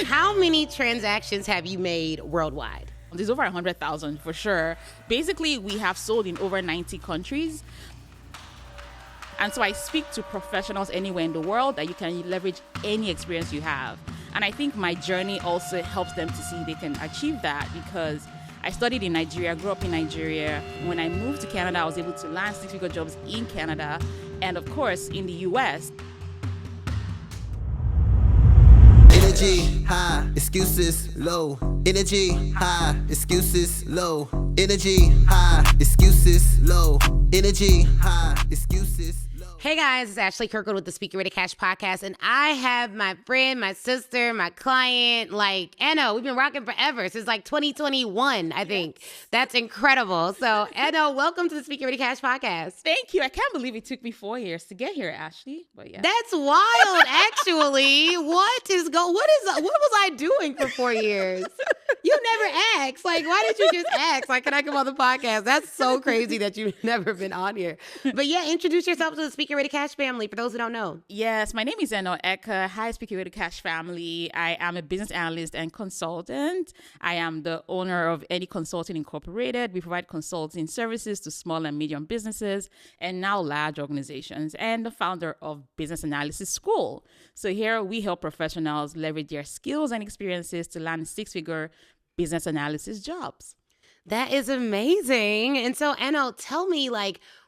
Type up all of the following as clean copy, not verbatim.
How many transactions have you made worldwide? There's over 100,000 for sure. Basically, we have sold in over 90 countries. And so I speak to professionals anywhere in the world that you can leverage any experience you have. And I think my journey also helps them to see they can achieve that, because I studied in Nigeria, grew up in Nigeria. When I moved to Canada, I was able to land six-figure jobs in Canada and, of course, in the US. Energy high, excuses low. Energy high, excuses low. Energy high, excuses low. Energy high, excuses low. Hey guys, it's Ashley Kirkwood with the Speaker Ready Cash podcast, and I have my friend, my sister, my client, Eno. We've been rocking forever, since 2021, I think. Yes. That's incredible. So, Eno, welcome to the Speaker Ready Cash podcast. Thank you. I can't believe it took me 4 years to get here, Ashley. But yeah, that's wild. Actually, what was I doing for 4 years? You never asked. Why did you just ask? Can I come on the podcast? That's so crazy that you've never been on here. But yeah, introduce yourself to the Speaker Ready Cash family for those who don't know. Yes, my name is Eno Eka. Hi, Speaker Ready Cash family. I am a business analyst and consultant. I am the owner of Any Consulting Incorporated. We provide consulting services to small and medium businesses and now large organizations, and the founder of Business Analysis Skool. So here we help professionals leverage their skills and experiences to land six-figure business analysis jobs. That is amazing. And so, Eno, tell me,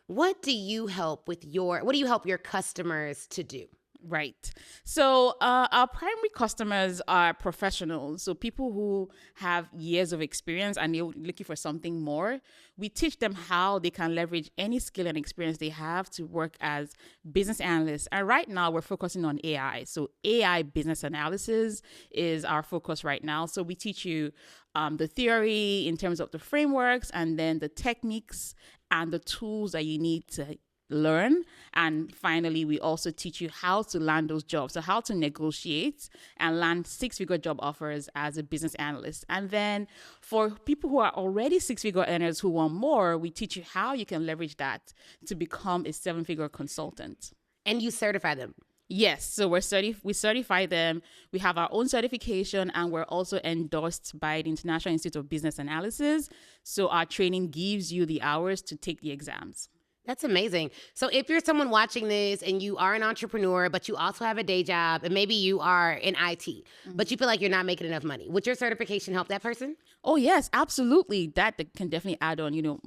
what do you help your customers to do? Right. So our primary customers are professionals. So people who have years of experience and they're looking for something more. We teach them how they can leverage any skill and experience they have to work as business analysts. And right now we're focusing on AI. So AI business analysis is our focus right now. So we teach you the theory in terms of the frameworks, and then the techniques and the tools that you need to learn. And finally, we also teach you how to land those jobs. So how to negotiate and land six-figure job offers as a business analyst. And then for people who are already six-figure earners who want more, we teach you how you can leverage that to become a seven-figure consultant. And you certify them. Yes, so we certify them. We have our own certification, and we're also endorsed by the International Institute of Business Analysis. So our training gives you the hours to take the exams. That's amazing. So if you're someone watching this and you are an entrepreneur, but you also have a day job, and maybe you are in IT, but you feel like you're not making enough money, would your certification help that person? Oh, yes, absolutely. That can definitely add on,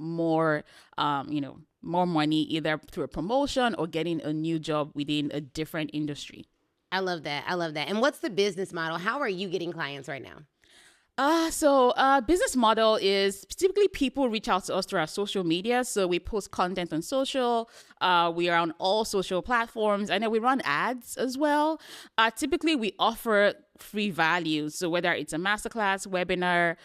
more money, either through a promotion or getting a new job within a different industry. I love that. And what's the business model? How are you getting clients right now? Business model is typically people reach out to us through our social media. So we post content on social. We are on all social platforms, and then we run ads as well. Typically we offer free value. So whether it's a masterclass, webinar,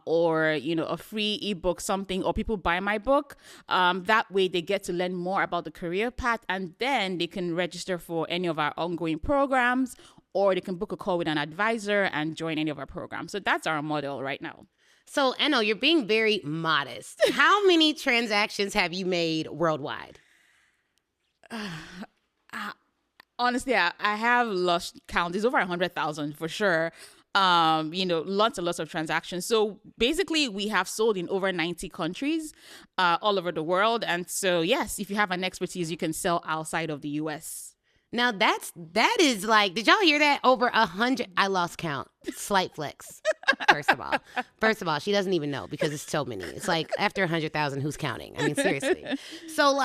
or, a free ebook, something, or people buy my book, that way they get to learn more about the career path, and then they can register for any of our ongoing programs, or they can book a call with an advisor and join any of our programs. So that's our model right now. So, Eno, you're being very modest. How many transactions have you made worldwide? Honestly, I have lost count. There's over 100,000 for sure. Lots and lots of transactions. So basically, we have sold in over 90 countries all over the world. And so, yes, if you have an expertise, you can sell outside of the US. Now that is did y'all hear that? Over 100. I lost count. Slight flex. First of all, she doesn't even know because it's so many. It's after 100,000, who's counting? I mean, seriously. So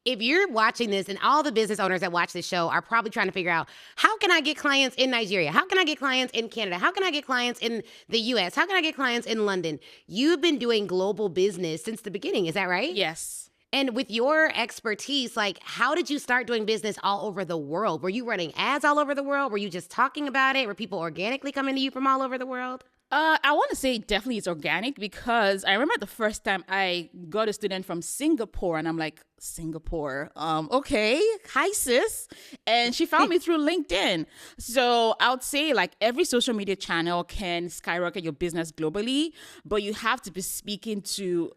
if you're watching this, and all the business owners that watch this show are probably trying to figure out, how can I get clients in Nigeria? How can I get clients in Canada? How can I get clients in the US? How can I get clients in London? You've been doing global business since the beginning. Is that right? Yes. And with your expertise, how did you start doing business all over the world? Were you running ads all over the world? Were you just talking about it? Were people organically coming to you from all over the world? I want to say definitely it's organic, because I remember the first time I got a student from Singapore, and I'm like, Singapore. Okay. Hi, sis. And she found me through LinkedIn. So I would say like every social media channel can skyrocket your business globally, but you have to be speaking to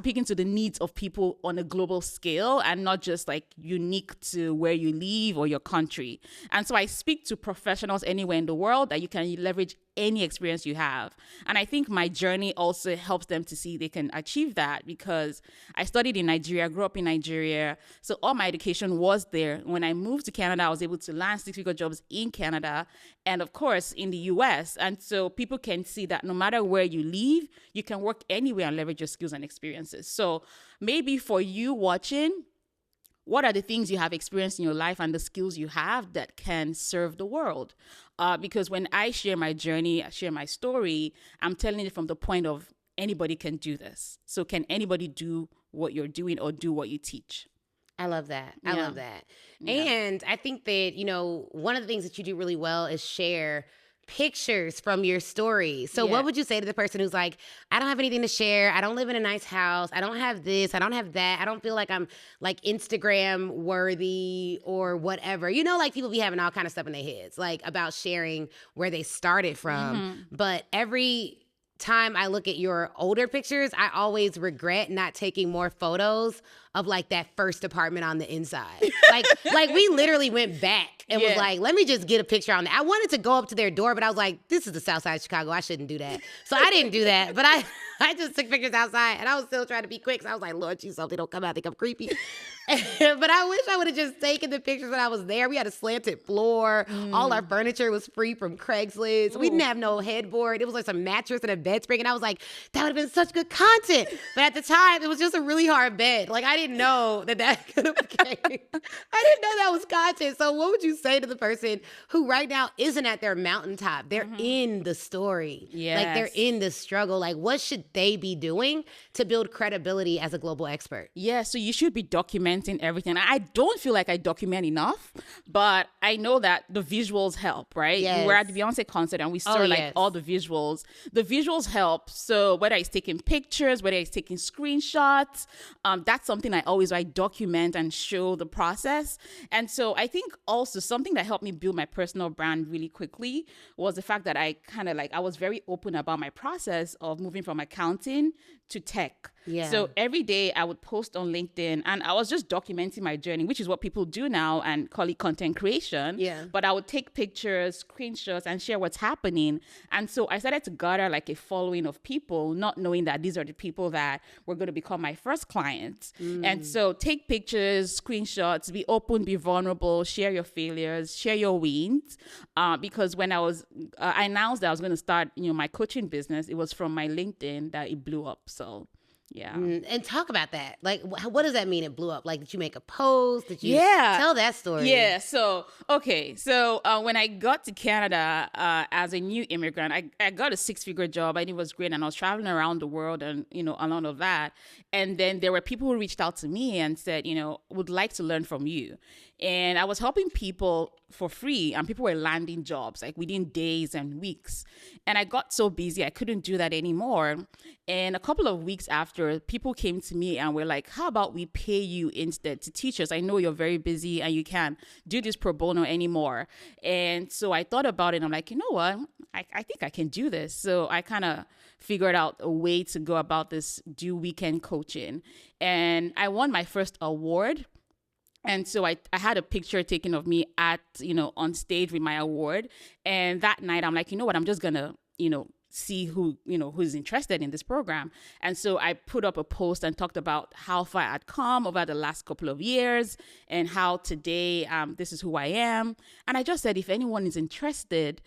peek into the needs of people on a global scale and not just like unique to where you live or your country. And so I speak to professionals anywhere in the world that you can leverage any experience you have. And I think my journey also helps them to see they can achieve that, because I studied in Nigeria, grew up in Nigeria. So all my education was there. When I moved to Canada, I was able to land 6-figure jobs in Canada and of course in the US. And so people can see that no matter where you live, you can work anywhere and leverage your skills and experiences. So maybe for you watching, what are the things you have experienced in your life and the skills you have that can serve the world? Because when I share my journey, I share my story, I'm telling it from the point of anybody can do this. So can anybody do what you're doing or do what you teach? I love that. Yeah. I love that. Yeah. And I think that, one of the things that you do really well is share pictures from your story. So what would you say to the person who's like, I don't have anything to share. I don't live in a nice house. I don't have this. I don't have that. I don't feel like I'm like Instagram worthy or whatever. Like people be having all kind of stuff in their heads, like about sharing where they started from. But every time I look at your older pictures, I always regret not taking more photos of like that first apartment on the inside. like we literally went back and was like, let me just get a picture on that. I wanted to go up to their door, but I was like, this is the South Side of Chicago. I shouldn't do that. So I didn't do that. But I just took pictures outside, and I was still trying to be quick. So I was like, Lord, Jesus, something don't come out. I think I'm creepy. But I wish I would have just taken the pictures when I was there. We had a slanted floor. All our furniture was free from Craigslist. We didn't have no headboard. It was like some mattress and a bed spring. And I was like, that would have been such good content. But at the time, it was just a really hard bed. Like, I didn't know that could have came. I didn't know that was content. So what would you say to the person who right now isn't at their mountaintop? They're in the story. Yes. Like, they're in the struggle. Like, what should they be doing to build credibility as a global expert? Yeah, so you should be documenting everything. I don't feel like I document enough, but I know that the visuals help, right? Yes. We're at the Beyonce concert and we saw all the visuals. The visuals help. So whether it's taking pictures, whether it's taking screenshots, that's something I document and show the process. And so I think also something that helped me build my personal brand really quickly was the fact that I was very open about my process of moving from accounting to tech. Yeah. So every day I would post on LinkedIn and I was just documenting my journey, which is what people do now and call it content creation. Yeah. But I would take pictures, screenshots, and share what's happening. And so I started to gather like a following of people, not knowing that these are the people that were going to become my first clients. And so take pictures, screenshots, be open, be vulnerable, share your failures, share your wins. Because when I announced that I was going to start, my coaching business, it was from my LinkedIn that it blew up. So yeah. And talk about that. Like, what does that mean? It blew up. Like, did you make a post? Did you tell that story? Yeah. So, okay. So when I got to Canada as a new immigrant, I got a 6-figure job and it was great. And I was traveling around the world and, a lot of that. And then there were people who reached out to me and said, would like to learn from you. And I was helping people for free and people were landing jobs like within days and weeks. And I got so busy, I couldn't do that anymore. And a couple of weeks after, people came to me and were like, how about we pay you instead to teach us? I know you're very busy and you can't do this pro bono anymore. And so I thought about it and I'm like, you know what? I think I can do this. So I kind of figured out a way to go about this, do weekend coaching. And I won my first award. And so I had a picture taken of me at, on stage with my award. And that night I'm like, you know what, I'm just going to, see who's interested in this program. And so I put up a post and talked about how far I'd come over the last couple of years and how today this is who I am. And I just said, if anyone is interested,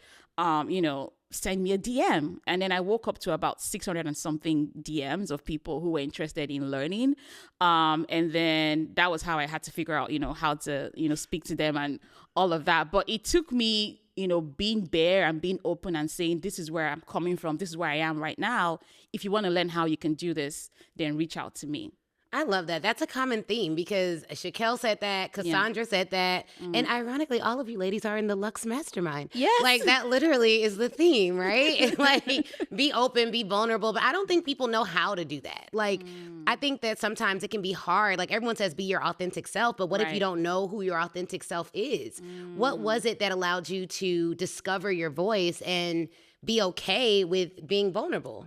send me a DM. And then I woke up to about 600 and something DMs of people who were interested in learning. And then that was how I had to figure out, how to, speak to them and all of that. But it took me, being bare and being open and saying, this is where I'm coming from. This is where I am right now. If you want to learn how you can do this, then reach out to me. I love that. That's a common theme because Shaquille said that, Cassandra said that, and ironically, all of you ladies are in the Lux Mastermind. Yes. Like, that literally is the theme, right? Like, be open, be vulnerable, but I don't think people know how to do that. Like, I think that sometimes it can be hard. Like everyone says, be your authentic self, but what if you don't know who your authentic self is? What was it that allowed you to discover your voice and be okay with being vulnerable?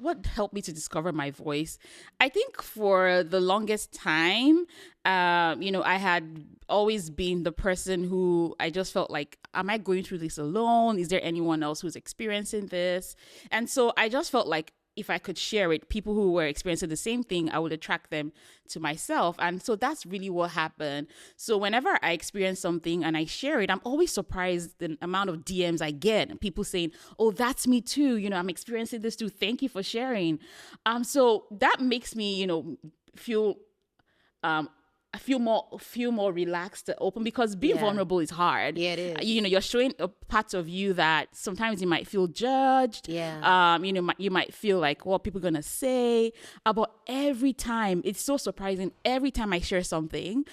What helped me to discover my voice? I think for the longest time, I had always been the person who I just felt like, am I going through this alone? Is there anyone else who's experiencing this? And so I just felt like if I could share it, people who were experiencing the same thing, I would attract them to myself. And so that's really what happened. So whenever I experience something and I share it, I'm always surprised the amount of DMs I get. People saying, oh, that's me too. I'm experiencing this too. Thank you for sharing. So that makes me, feel I feel more relaxed and open, because being vulnerable is hard. Yeah, it is. You're showing a part of you that sometimes you might feel judged. Yeah. You might feel like, what people gonna say. But every time, it's so surprising. Every time I share something,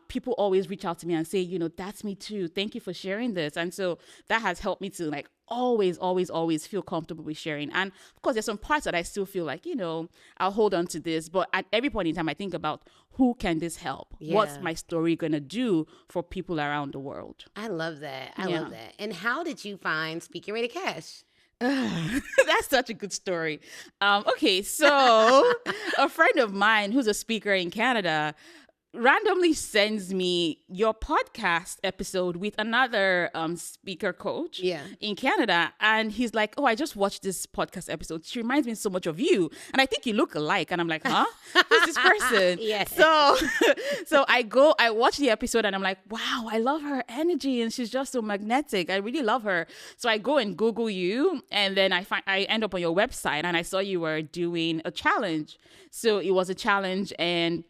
people always reach out to me and say, that's me too. Thank you for sharing this. And so that has helped me to always feel comfortable with sharing. And of course, there's some parts that I still feel like, I'll hold on to this. But at every point in time, I think about, who can this help? Yeah. What's my story going to do for people around the world? I love that. I love that. And how did you find Speaking Ready Cash? That's such a good story. Okay, so a friend of mine who's a speaker in Canada randomly sends me your podcast episode with another speaker coach in Canada. And he's like, oh, I just watched this podcast episode. She reminds me so much of you. And I think you look alike. And I'm like, huh? Who's this person? Yes. So I watch the episode and I'm like, wow, I love her energy. And she's just so magnetic. I really love her. So I go and Google you. And then I end up on your website and I saw you were doing a challenge. So it was a challenge, and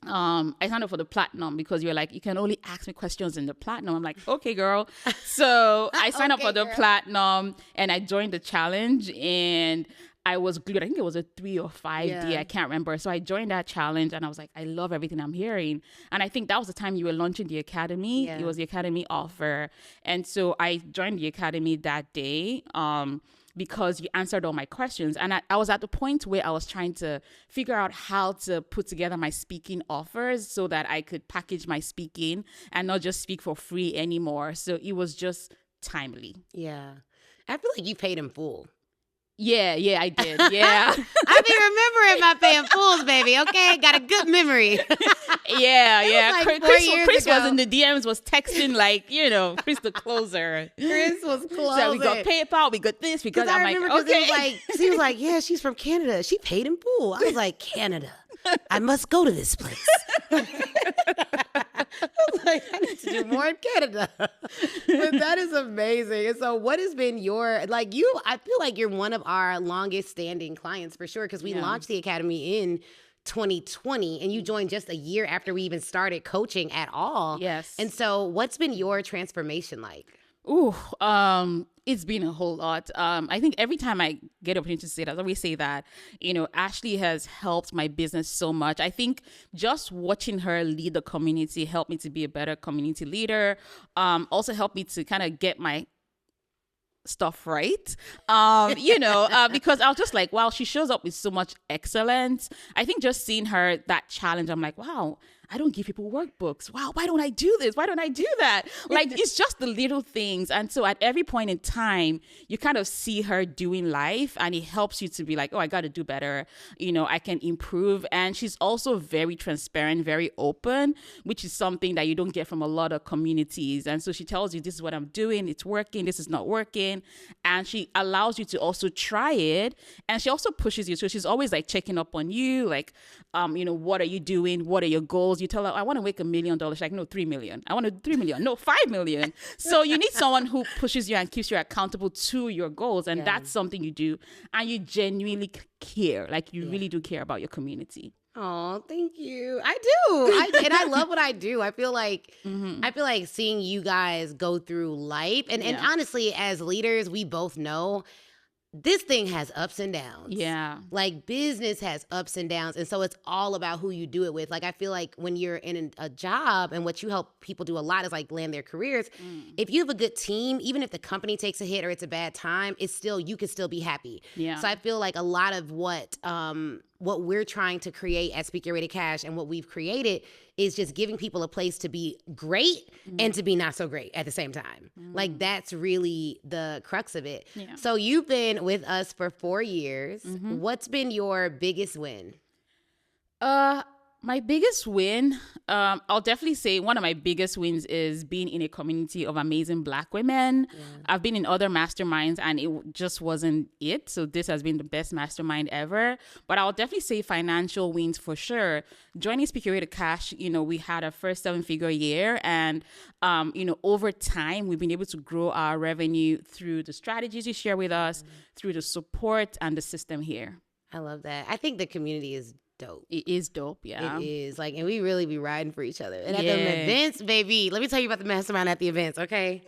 I signed up for the platinum because you're like, you can only ask me questions in the platinum. I'm like, okay, girl. So I signed up for the platinum and I joined the challenge, and I was glued. I think it was a 3 or 5 day. I can't remember. So I joined that challenge and I was like, I love everything I'm hearing. And I think that was the time you were launching the academy. It was the academy offer. And so I joined the academy that day. Because you answered all my questions. And I was at the point where I was trying to figure out how to put together my speaking offers so that I could package my speaking and not just speak for free anymore. So it was just timely. Yeah. I feel like you paid in full. Yeah, I did. Yeah. I be remembering my paying fools, baby. Okay, got a good memory. Yeah. Like Chris was in the DMs, was texting like, Chris the closer. Chris was closing. So we got PayPal, we got this, because I'm like, okay. He was like, yeah, she's from Canada. She paid in full. I was like, Canada. I must go to this place. I was like, I need to do more in Canada. But that is amazing. And so what has been I feel like you're one of our longest standing clients for sure, because we launched the academy in 2020 and you joined just a year after we even started coaching at all. Yes. And so what's been your transformation like? Ooh, it's been a whole lot. I think every time I get an opportunity to say that, I always say that, Ashley has helped my business so much. I think just watching her lead the community helped me to be a better community leader. Also helped me to kind of get my stuff right. Because I was just like, wow, she shows up with so much excellence. I think just seeing her, that challenge, I'm like, wow, I don't give people workbooks. Wow, why don't I do this? Why don't I do that? Like, it's just the little things. And so at every point in time, you kind of see her doing life, and it helps you to be like, oh, I got to do better. I can improve. And she's also very transparent, very open, which is something that you don't get from a lot of communities. And so she tells you, this is what I'm doing. It's working. This is not working. And she allows you to also try it. And she also pushes you. So she's always like checking up on you. Like, what are you doing? What are your goals? You tell her, I want to make $1 million. She's like, no, 3 million. I want to do 3 million. No, 5 million. So you need someone who pushes you and keeps you accountable to your goals. And that's something you do. And you genuinely care. Like, you really do care about your community. Oh, thank you. I do. And I love what I do. I feel like seeing you guys go through life and honestly, as leaders, we both know this thing has ups and downs. Yeah. Like business has ups and downs. And so it's all about who you do it with. Like I feel like when you're in a job, and what you help people do a lot is like land their careers. If you have a good team, even if the company takes a hit or it's a bad time, it's still, you can still be happy. Yeah. So I feel like a lot of what we're trying to create at Speak Your Way to Cash and what we've created is just giving people a place to be great and to be not so great at the same time. Like that's really the crux of it. Yeah. So you've been with us for 4 years. What's been your biggest win? My biggest win, I'll definitely say one of my biggest wins is being in a community of amazing Black women. Yeah. I've been in other masterminds and it just wasn't it. So this has been the best mastermind ever. But I'll definitely say financial wins for sure. Joining Speak Your Way to Cash, we had our first 7-figure year. And, over time, we've been able to grow our revenue through the strategies you share with us, through the support and the system here. I love that. I think the community is dope. It is dope, yeah. It is. Like, and we really be riding for each other. And at the events, baby, let me tell you about the mastermind at the events, okay?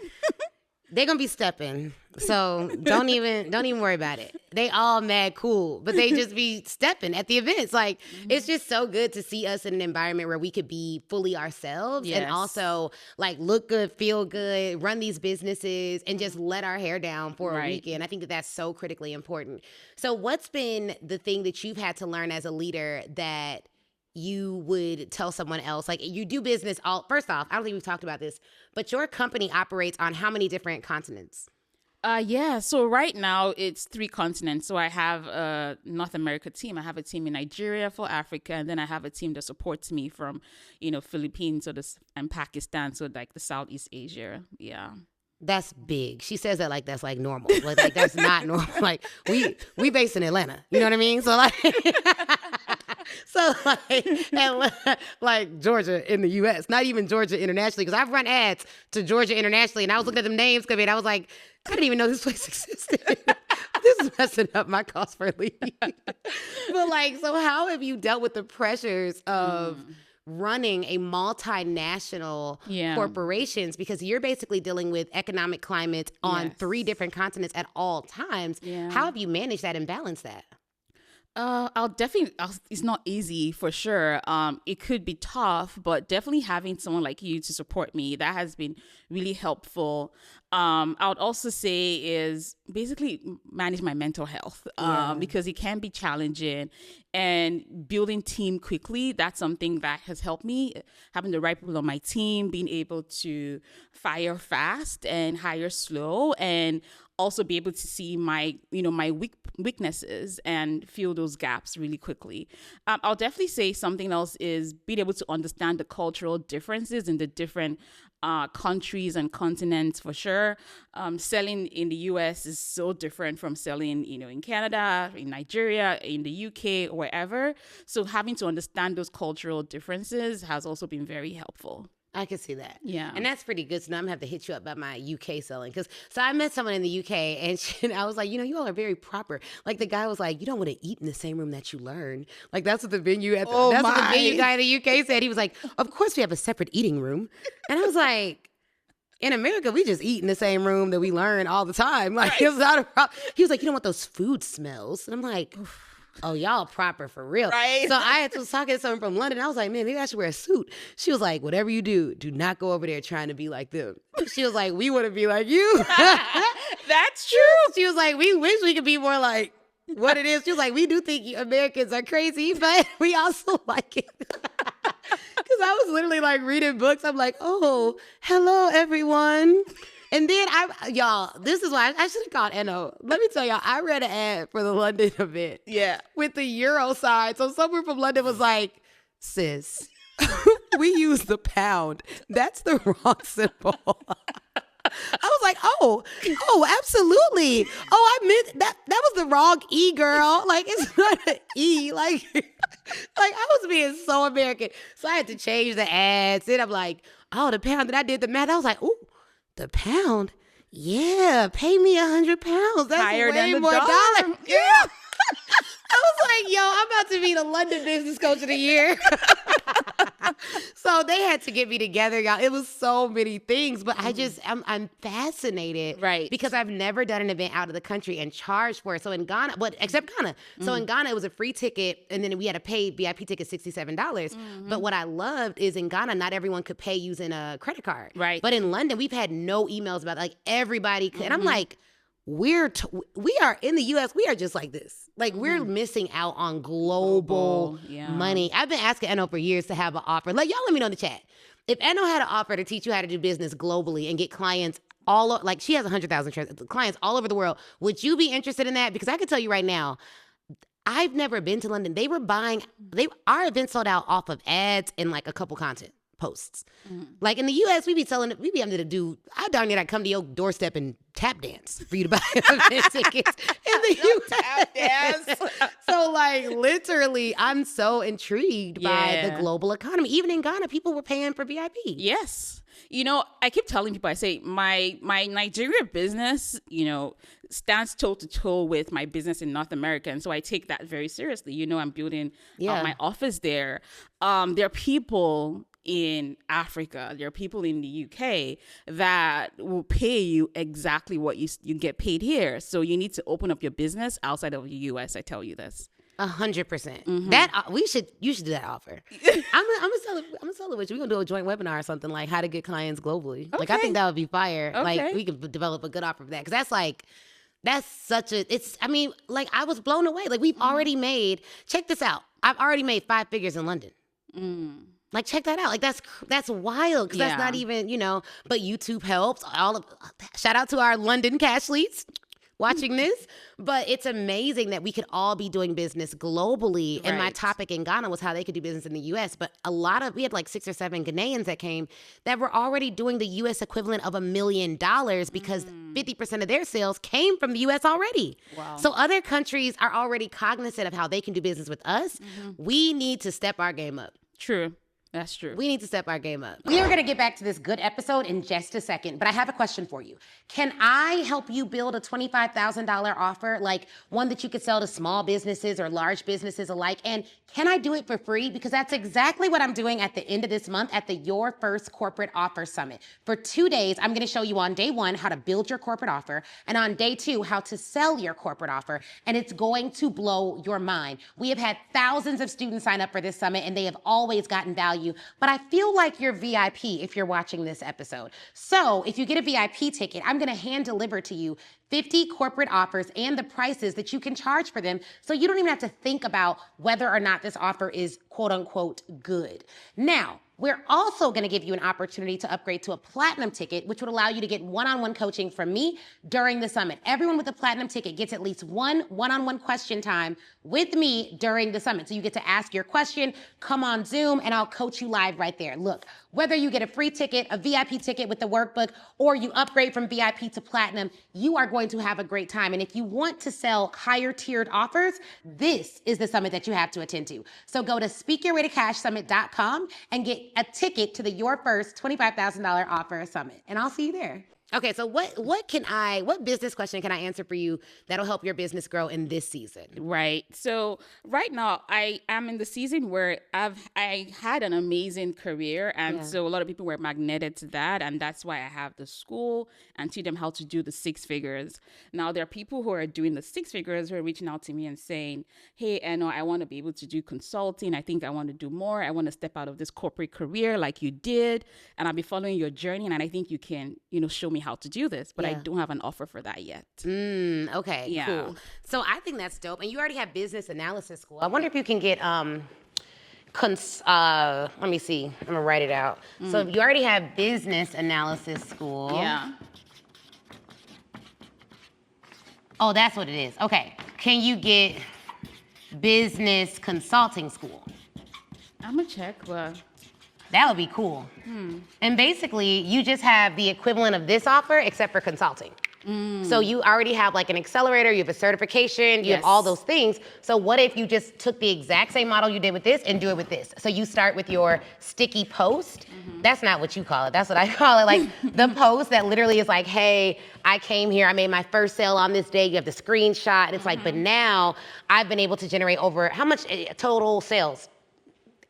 They're gonna be stepping. So don't even worry about it. They all mad cool, but they just be stepping at the events. Like it's just so good to see us in an environment where we could be fully ourselves and also like look good, feel good, run these businesses and just let our hair down for a weekend. I think that that's so critically important. So what's been the thing that you've had to learn as a leader that you would tell someone else? Like you do business first off, I don't think we've talked about this, but your company operates on how many different continents? So right now it's 3 continents. So I have a North America team. I have a team in Nigeria for Africa, and then I have a team that supports me from, Philippines and Pakistan. So like the Southeast Asia. Yeah. That's big. She says that like that's like normal. Like that's not normal. Like we based in Atlanta. You know what I mean? So like Georgia in the U.S., not even Georgia internationally, because I've run ads to Georgia internationally, and I was looking at them names, and I was like, I didn't even know this place existed. This is messing up my cost per lead. But like, so how have you dealt with the pressures of running a multinational corporations, because you're basically dealing with economic climates on 3 different continents at all times? How have you managed that and balanced that? It's not easy for sure. It could be tough, but definitely having someone like you to support me, that has been really helpful. I would also say is basically manage my mental health, because it can be challenging, and building team quickly. That's something that has helped me, having the right people on my team, being able to fire fast and hire slow, and also be able to see my weaknesses and fill those gaps really quickly. I'll definitely say something else is being able to understand the cultural differences in the different countries and continents for sure. Selling in the US is so different from selling, in Canada, in Nigeria, in the UK, or wherever. So having to understand those cultural differences has also been very helpful. I can see that. Yeah. And that's pretty good. So now I'm going to have to hit you up about my UK selling. So I met someone in the UK and I was like, you all are very proper. Like the guy was like, you don't want to eat in the same room that you learn. Like that's what the venue what the venue guy in the UK said. He was like, of course we have a separate eating room. And I was like, in America, we just eat in the same room that we learn all the time. Like it's not a problem. He was like, you don't want those food smells. And I'm like, oh, y'all proper for real. Right. So I was talking to someone from London. I was like, man, maybe I should wear a suit. She was like, whatever you do not go over there trying to be like them. She was like, we want to be like you. That's true. She was like, we wish we could be more like what it is. She was like, we do think Americans are crazy, but we also like it. Because I was literally like reading books. I'm like, oh, hello, everyone. And then this is why I should have called Eno. Let me tell y'all, I read an ad for the London event. Yeah. With the Euro sign. So someone from London was like, sis, we use the pound. That's the wrong symbol. I was like, oh, absolutely. Oh, I meant that was the wrong E, girl. Like, it's not an E. Like I was being so American. So I had to change the ads. Then I'm like, oh, the pound. Then I did the math. I was like, ooh. The pound? Yeah, pay me £100. That's higher way than the more dollar. Yeah. I was like, yo, I'm about to be the London Business Coach of the Year. So they had to get me together, y'all. It was so many things, but I'm fascinated. Right. Because I've never done an event out of the country and charged for it. So in Ghana, except Ghana. So in Ghana, it was a free ticket, and then we had to pay VIP ticket $67. But what I loved is in Ghana, not everyone could pay using a credit card. Right. But in London, we've had no emails about it. Like everybody could. And I'm like, we are in the U.S. We are just like this. Like we're missing out on global money. I've been asking Eno for years to have an offer. Like y'all let me know in the chat. If Eno had an offer to teach you how to do business globally and get clients like she has 100,000 clients all over the world, would you be interested in that? Because I can tell you right now, I've never been to London. They were our event sold out off of ads and like a couple content posts. Like in the US, we be able to do, I'd come to your doorstep and tap dance for you to buy event tickets in the US. Tap dance. So like literally, I'm so intrigued by the global economy. Even in Ghana, people were paying for VIP. Yes. You know, I keep telling people, I say my Nigeria business, you know, stands toe to toe with my business in North America. And so I take that very seriously. You know, I'm building my office there. There are people in Africa, there are people in the UK that will pay you exactly what you get paid here. So you need to open up your business outside of the US. I tell you this. 100%. That you should do that offer. I'm gonna sell it with you. We're gonna do a joint webinar or something like how to get clients globally. Okay. Like I think that would be fire. Okay. Like we could develop a good offer for that because I was blown away. Like we've already made. Check this out. I've already made 5 figures in London. Like check that out. Like that's wild because that's not even But YouTube helps. Shout out to our London cash leads watching this. But it's amazing that we could all be doing business globally. Right. And my topic in Ghana was how they could do business in the US. But we had like 6 or 7 Ghanaians that came that were already doing the US equivalent of $1 million because 50% of their sales came from the US already. Wow. So other countries are already cognizant of how they can do business with us. We need to step our game up. True. That's true. We need to step our game up. We are going to get back to this good episode in just a second, but I have a question for you. Can I help you build a $25,000 offer, like one that you could sell to small businesses or large businesses alike? And can I do it for free? Because that's exactly what I'm doing at the end of this month at the Your First Corporate Offer Summit. For 2 days, I'm going to show you on day 1 how to build your corporate offer, and on day 2 how to sell your corporate offer, and it's going to blow your mind. We have had thousands of students sign up for this summit, and they have always gotten value, but I feel like you're VIP if you're watching this episode. So if you get a VIP ticket, I'm going to hand deliver to you 50 corporate offers and the prices that you can charge for them, so you don't even have to think about whether or not this offer is quote unquote good. Now, we're also going to give you an opportunity to upgrade to a platinum ticket, which would allow you to get one-on-one coaching from me during the summit. Everyone with a platinum ticket gets at least one-on-one question time with me during the summit. So you get to ask your question, come on Zoom, and I'll coach you live right there. Look, whether you get a free ticket, a VIP ticket with the workbook, or you upgrade from VIP to platinum, you are going to have a great time. And if you want to sell higher tiered offers, this is the summit that you have to attend to. So go to speakyourwaytocashsummit.com and get a ticket to the Your First $25,000 offer summit. And I'll see you there. Okay, so what business question can I answer for you that'll help your business grow in this season? Right. So right now I am in the season where I had an amazing career, and so a lot of people were magneted to that, and that's why I have the school and teach them how to do the 6 figures. Now there are people who are doing the 6 figures who are reaching out to me and saying, "Hey, Eno, I want to be able to do consulting. I think I want to do more. I want to step out of this corporate career like you did, and I'll be following your journey, and I think you can, show me how to do this, but I don't have an offer for that yet." Okay, cool. So I think that's dope. And you already have business analysis school. I wonder if you can get, let me see. I'm gonna write it out. So you already have business analysis school. Yeah. Oh, that's what it is. Okay. Can you get business consulting school? I'm gonna check, but that would be cool. And basically, you just have the equivalent of this offer, except for consulting. So you already have like an accelerator, you have a certification, you have all those things. So what if you just took the exact same model you did with this and do it with this? So you start with your sticky post. That's not what you call it. That's what I call it. Like the post that literally is like, hey, I came here, I made my first sale on this day. You have the screenshot. And it's like, but now I've been able to generate over how much total sales?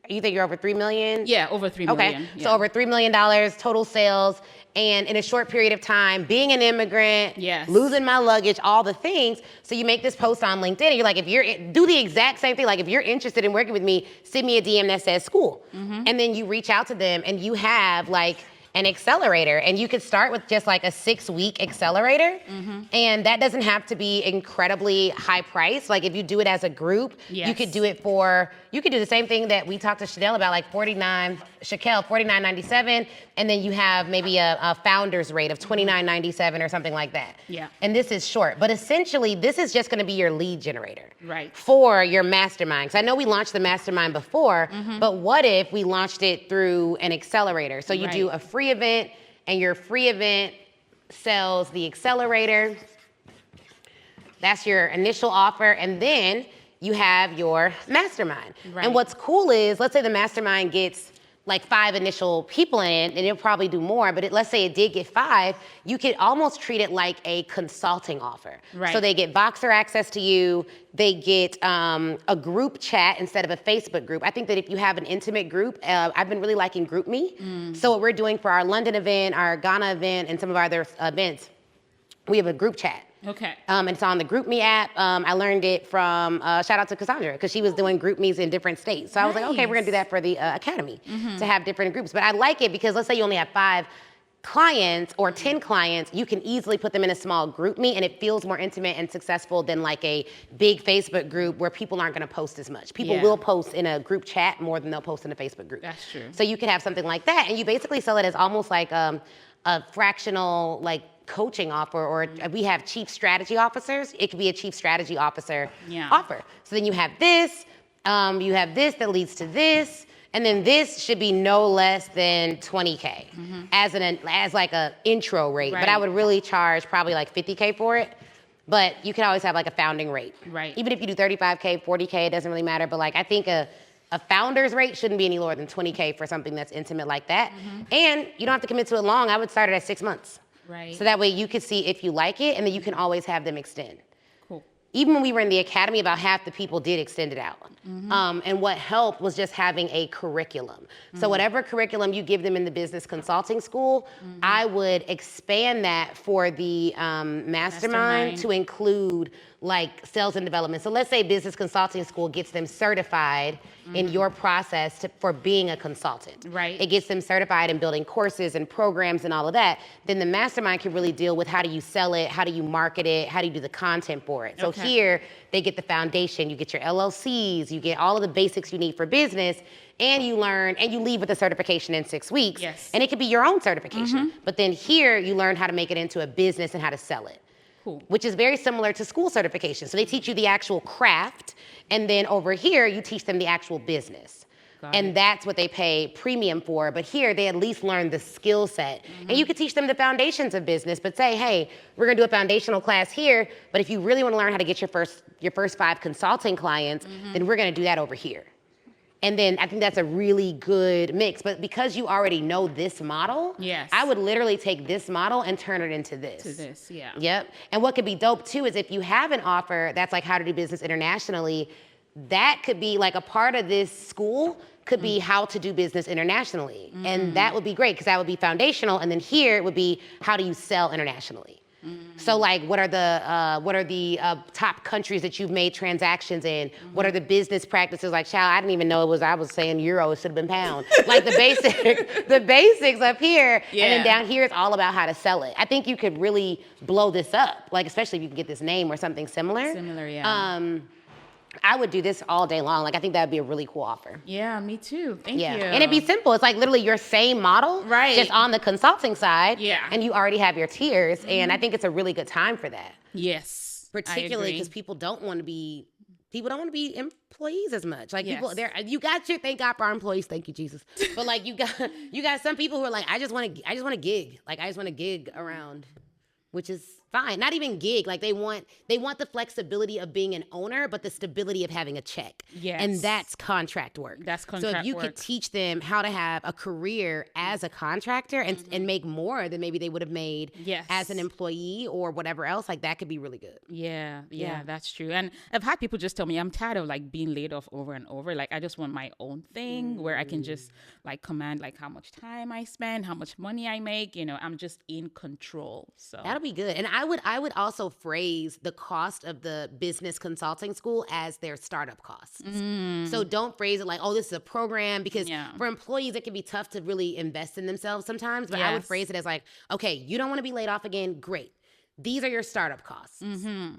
You think you're over 3 million? Yeah, over 3 million. Okay, Yeah. so over $3 million total sales, and in a short period of time, being an immigrant, Yes. losing my luggage, all the things. So you make this post on LinkedIn, and you're like, do the exact same thing. Like, if you're interested in working with me, send me a DM that says Skool, and then you reach out to them, and you have like an accelerator, and you could start with just like a 6-week accelerator, and that doesn't have to be incredibly high price. Like, if you do it as a group, you could do it for, you could do the same thing that we talked to Chanel about, like $49.97, and then you have maybe a founder's rate of $29.97 or something like that. Yeah. And this is short, but essentially this is just gonna be your lead generator. Right. For your mastermind. 'Cause I know we launched the mastermind before, but what if we launched it through an accelerator? So you do a free event, and your free event sells the accelerator. That's your initial offer, and then you have your mastermind. Right. And what's cool is, let's say the mastermind gets like 5 initial people in it, and it'll probably do more, but let's say it did get 5, you could almost treat it like a consulting offer. Right. So they get Voxer access to you, they get a group chat instead of a Facebook group. I think that if you have an intimate group, I've been really liking GroupMe. So what we're doing for our London event, our Ghana event, and some of our other events, we have a group chat. Okay. And it's on the GroupMe app. I learned it from, shout out to Cassandra, because she was doing GroupMes in different states. So I was like, okay, we're gonna do that for the Academy, to have different groups. But I like it because let's say you only have 5 clients or 10 clients, you can easily put them in a small GroupMe, and it feels more intimate and successful than like a big Facebook group where people aren't gonna post as much. People will post in a group chat more than they'll post in a Facebook group. That's true. So you could have something like that, and you basically sell it as almost like a fractional, like, coaching offer, or we have chief strategy officers. It could be a chief strategy officer offer. So then you have this that leads to this, and then this should be no less than 20K as like a intro rate. But I would really charge probably like 50K for it. But you can always have like a founding rate. Right. Even if you do 35K, 40K, it doesn't really matter. But like, I think a founder's rate shouldn't be any lower than 20K for something that's intimate like that. And you don't have to commit to it long. I would start it at 6 months. Right. So that way you can see if you like it, and then you can always have them extend. Cool. Even when we were in the Academy, about half the people did extend it out. And what helped was just having a curriculum. So whatever curriculum you give them in the business consulting school, I would expand that for the mastermind to include like sales and development. So let's say business consulting school gets them certified in your process for being a consultant. Right. It gets them certified in building courses and programs and all of that. Then the mastermind can really deal with how do you sell it, how do you market it, how do you do the content for it. So here they get the foundation, you get your LLCs, you get all of the basics you need for business, and you learn, and you leave with a certification in 6 weeks. Yes. And it could be your own certification. But then here you learn how to make it into a business and how to sell it. Cool. Which is very similar to school certification. So they teach you the actual craft, and then over here you teach them the actual business. And that's what they pay premium for. But here they at least learn the skill set. And you could teach them the foundations of business, but say, hey, we're gonna do a foundational class here, but if you really wanna learn how to get your first 5 consulting clients, then we're gonna do that over here. And then I think that's a really good mix. But because you already know this model, I would literally take this model and turn it into this. Yep. And what could be dope too is if you have an offer that's like how to do business internationally, that could be like a part of this school could be how to do business internationally. And that would be great because that would be foundational. And then here it would be how do you sell internationally. So like, what are the top countries that you've made transactions in? What are the business practices? Like, child, I didn't even know I was saying euro, it should have been pound. Like the basics up here. And then down here, it's all about how to sell it. I think you could really blow this up, like, especially if you can get this name or something similar. I would do this all day long. Like, I think that would be a really cool offer. Yeah, me too. Thank you. And it'd be simple. It's like literally your same model, just on the consulting side. And you already have your tiers. And I think it's a really good time for that. Yes. Particularly because people don't want to be employees as much. Like people you got your, thank God for our employees, thank you, Jesus. But like you got some people who are like, I just want to gig. Like I just want to gig around which is fine. Not even gig. Like they want the flexibility of being an owner, but the stability of having a check. Yes. And that's contract work. That's contract So if you work. could teach them how to have a career as a contractor and make more than maybe they would have made as an employee or whatever else, like that could be really good. Yeah, that's true. And I've had people just tell me, I'm tired of like being laid off over and over. Like I just want my own thing where I can just like command like how much time I spend, how much money I make. You know, I'm just in control. So That'll be good. And I would also phrase the cost of the business consulting school as their startup costs. So don't phrase it like, oh, this is a program, because for employees, it can be tough to really invest in themselves sometimes. But I would phrase it as like, okay, you don't want to be laid off again. Great. These are your startup costs.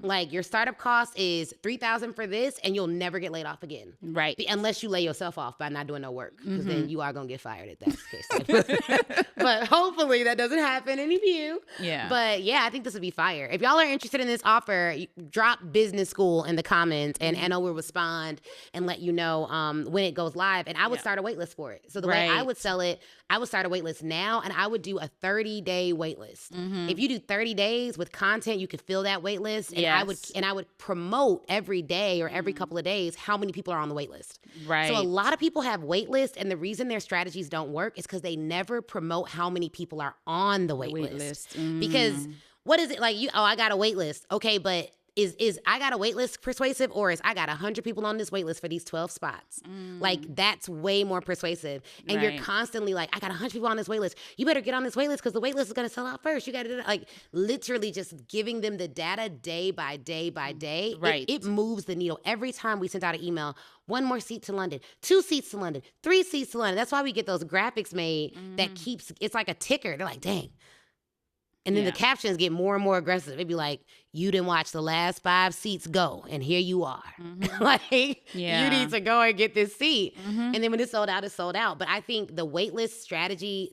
Like your startup cost is $3,000 for this, and you'll never get laid off again. Right. Unless you lay yourself off by not doing no work, because then you are gonna get fired if that's the case. But hopefully that doesn't happen any of you. Yeah. But yeah, I think this would be fire. If y'all are interested in this offer, drop business school in the comments, and Eno will respond and let you know when it goes live. And I would start a wait list for it. So the way I would sell it, I would start a wait list now, and I would do a 30-day wait list. If you do 30 days with content, you could fill that wait list, and I would promote every day or every couple of days how many people are on the wait list. Right. So a lot of people have wait lists, and the reason their strategies don't work is because they never promote how many people are on the wait list. Because what is it like? I got a wait list. Okay, but is I got a wait list persuasive, or is I got 100 people on this wait list for these 12 spots? Like that's way more persuasive. And you're constantly like, I got 100 people on this wait list. You better get on this wait list because the wait list is going to sell out first. You got to like literally just giving them the data day by day by day. Right. It moves the needle. Every time we send out an email, 1 more seat to London, 2 seats to London, 3 seats to London. That's why we get those graphics made that keeps, it's like a ticker. They're like, dang. And then the captions get more and more aggressive. It'd be like, you didn't watch the last 5 seats go, and here you are. Like, you need to go and get this seat. And then when it's sold out, it's sold out. But I think the waitlist strategy,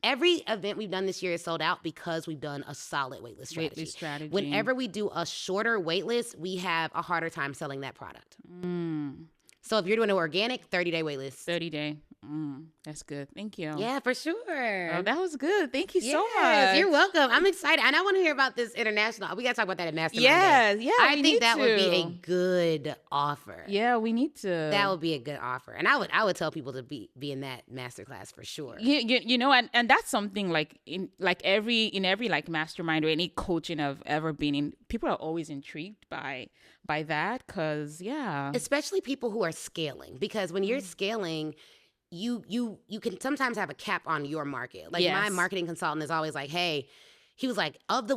every event we've done this year is sold out because we've done a solid waitlist strategy. Whenever we do a shorter waitlist, we have a harder time selling that product. So if you're doing an organic, 30-day waitlist. 30-day. That's good. Thank you. Yeah, for sure. Oh, that was good. Thank you so much. You're welcome. I'm excited. And I want to hear about this international. We got to talk about that at Mastermind Day. Yeah. I think that would be a good offer. Yeah, we need to. That would be a good offer. And I would tell people to be in that masterclass for sure. You know, and that's something like in every like mastermind or any coaching I've ever been in, people are always intrigued by that because especially people who are scaling, because when you're scaling, you can sometimes have a cap on your market. Like my marketing consultant is always like, hey, he was like, of the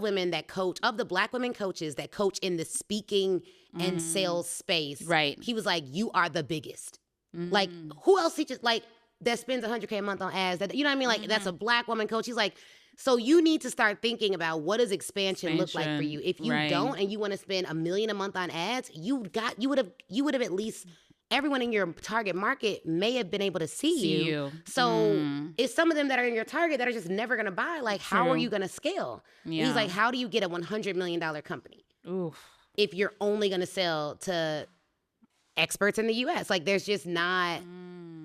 Black women coaches that coach in the speaking and sales space, right? He was like, you are the biggest. Like, who else teaches like that spends $100K a month on ads? That, you know what I mean? Like that's a Black woman coach. He's like, so you need to start thinking about what does expansion look like for you. If you don't, and you want to spend $1 million a month on ads, you would have at least. Everyone in your target market may have been able to see you. So it's some of them that are in your target that are just never going to buy. Like, how are you going to scale? Yeah. He's like, how do you get a $100 million company if you're only going to sell to experts in the U.S.? Like, there's just not,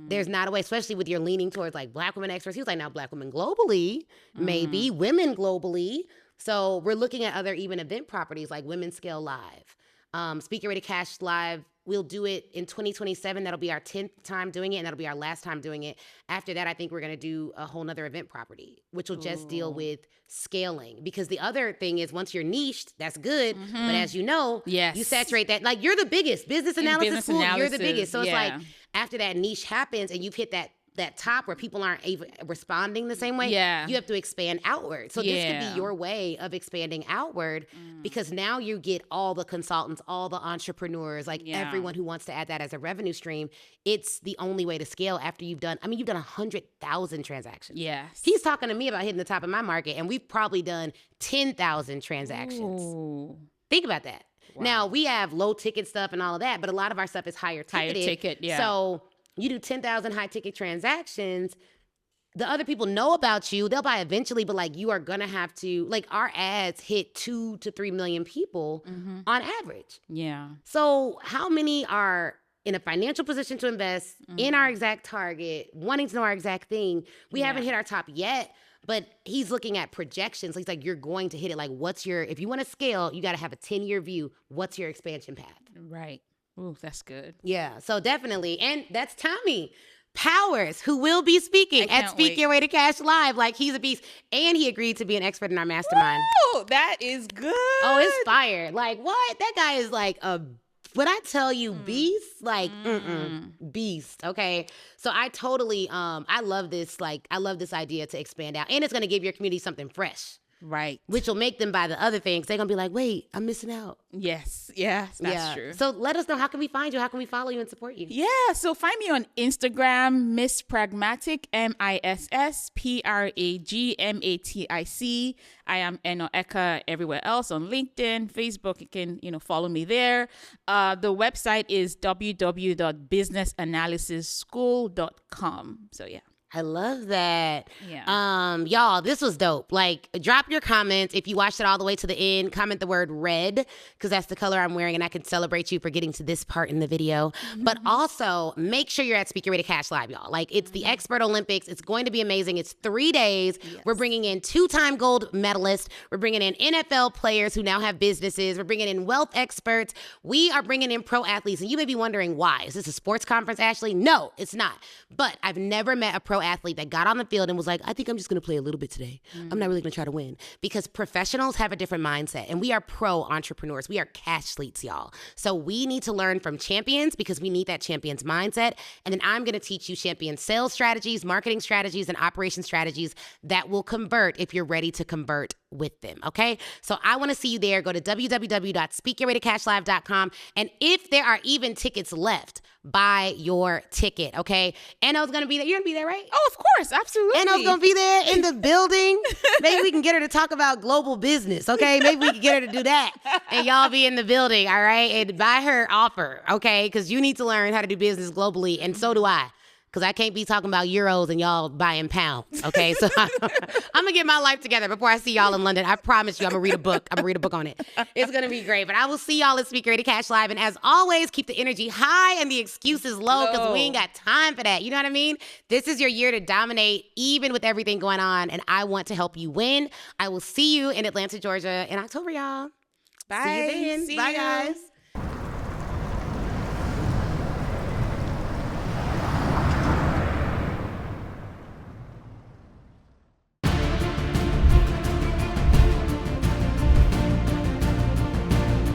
there's not a way, especially with your leaning towards like Black women experts. He was like, now Black women globally, maybe women globally. So we're looking at other even event properties like Women Scale Live, Speaker Ready Cash Live. We'll do it in 2027. That'll be our 10th time doing it, and that'll be our last time doing it. After that, I think we're going to do a whole nother event property, which will just deal with scaling. Because the other thing is, once you're niched, that's good. But as you know, you saturate that. Like, you're the biggest. Business analysis school, you're the biggest. So it's like, after that niche happens and you've hit that top where people aren't even responding the same way, you have to expand outward. So this could be your way of expanding outward, because now you get all the consultants, all the entrepreneurs, like everyone who wants to add that as a revenue stream. It's the only way to scale after you've done 100,000 transactions. Yes. He's talking to me about hitting the top of my market, and we've probably done 10,000 transactions. Ooh. Think about that. Wow. Now, we have low ticket stuff and all of that, but a lot of our stuff is higher ticket. So you do 10,000 high ticket transactions. The other people know about you. They'll buy eventually, but like you are going to have to, like our ads hit 2 to 3 million people on average. Yeah. So how many are in a financial position to invest in our exact target, wanting to know our exact thing? We haven't hit our top yet, But he's looking at projections. He's like, you're going to hit it. Like, if you want to scale, you got to have a 10-year view. What's your expansion path? Right. Ooh, that's good. Yeah, so definitely. And that's Tommy Powers, who will be speaking at Speak Your Way to Cash Live. Like, he's a beast. And he agreed to be an expert in our mastermind. Oh, that is good. Oh, it's fire. Like, what? That guy is like when I tell you beast, like, beast, okay? So I totally, I love this. Like, I love this idea to expand out. And it's going to give your community something fresh. Right. Which will make them buy the other things. They're going to be like, wait, I'm missing out. Yes. Yes, that's true. So let us know, how can we find you? How can we follow you and support you? Yeah. So find me on Instagram, Miss Pragmatic, MissPragmatic. I am Eno Eka everywhere else, on LinkedIn, Facebook. You can, follow me there. The website is www.businessanalysisschool.com. So yeah. I love that. Yeah. Y'all, this was dope. Like, drop your comments. If you watched it all the way to the end, comment the word red, because that's the color I'm wearing, and I can celebrate you for getting to this part in the video. But also, make sure you're at Speak Your Way to Cash Live, y'all. Like, it's the Expert Olympics. It's going to be amazing. It's 3 days. Yes. We're bringing in 2-time gold medalists. We're bringing in NFL players who now have businesses. We're bringing in wealth experts. We are bringing in pro athletes. And you may be wondering, why? Is this a sports conference, Ashley? No, it's not. But I've never met a pro athlete that got on the field and was like, I think I'm just going to play a little bit today. I'm not really going to try to win. Because professionals have a different mindset, and we are pro entrepreneurs. We are cash-leets, y'all. So we need to learn from champions, because we need that champion's mindset. And then I'm going to teach you champion sales strategies, marketing strategies, and operation strategies that will convert if you're ready to convert with them. Okay. So I want to see you there. Go to www.speakyourwaytocashlive.com. And if there are even tickets left, buy your ticket. Okay. Eno's going to be there. You're going to be there, right? Oh, of course. Absolutely. Eno's going to be there in the building. Maybe we can get her to talk about global business. Okay. Maybe we can get her to do that, and y'all be in the building. All right. And buy her offer. Okay. Because you need to learn how to do business globally. And so do I. Because I can't be talking about euros and y'all buying pounds, okay? So I'm going to get my life together before I see y'all in London. I promise you, I'm going to read a book. I'm going to read a book on it. It's going to be great. But I will see y'all at Speak Your Way to Cash Live. And as always, keep the energy high and the excuses low, because we ain't got time for that. You know what I mean? This is your year to dominate, even with everything going on. And I want to help you win. I will see you in Atlanta, Georgia in October, y'all. Bye. See you then. Bye, guys.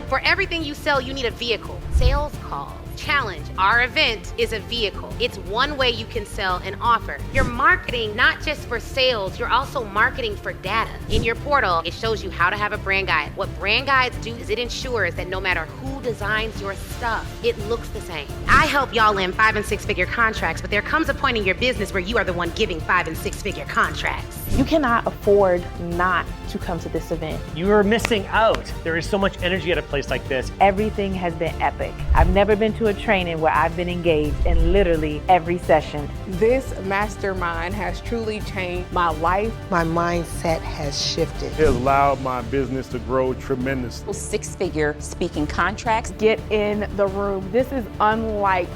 For everything you sell, you need a vehicle. Sales calls. Challenge. Our event is a vehicle. It's one way you can sell an offer. You're marketing not just for sales, you're also marketing for data. In your portal, it shows you how to have a brand guide. What brand guides do is it ensures that no matter who designs your stuff, it looks the same. I help y'all land 5- and 6-figure contracts, but there comes a point in your business where you are the one giving 5- and 6-figure contracts. You cannot afford not to come to this event. You are missing out. There is so much energy at a place like this. Everything has been epic. I've never been to a training where I've been engaged in literally every session. This mastermind has truly changed my life. My mindset has shifted. It has allowed my business to grow tremendously. 6-figure speaking contracts. Get in the room. This is unlike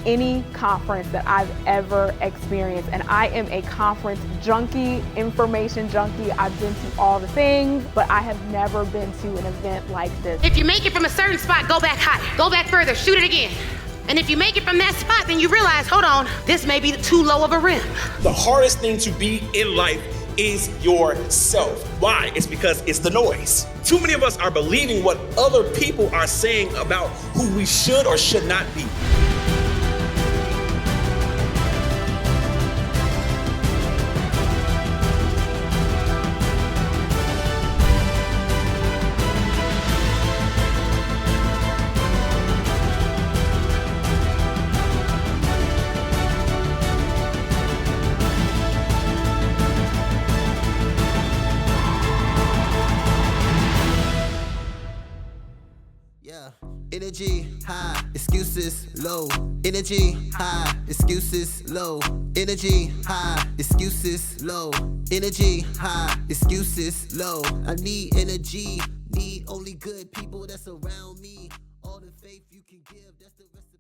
any conference that I've ever experienced. And I am a conference junkie, information junkie. I've been to all the things, but I have never been to an event like this. If you make it from a certain spot, go back higher. Go back further, shoot it again. And if you make it from that spot, then you realize, hold on, this may be too low of a rim. The hardest thing to be in life is yourself. Why? It's because it's the noise. Too many of us are believing what other people are saying about who we should or should not be. Energy high, excuses low. Energy high, excuses low. Energy high, excuses low. Energy high, excuses low. I need energy, need only good people that's around me. All the faith you can give, that's the recipe.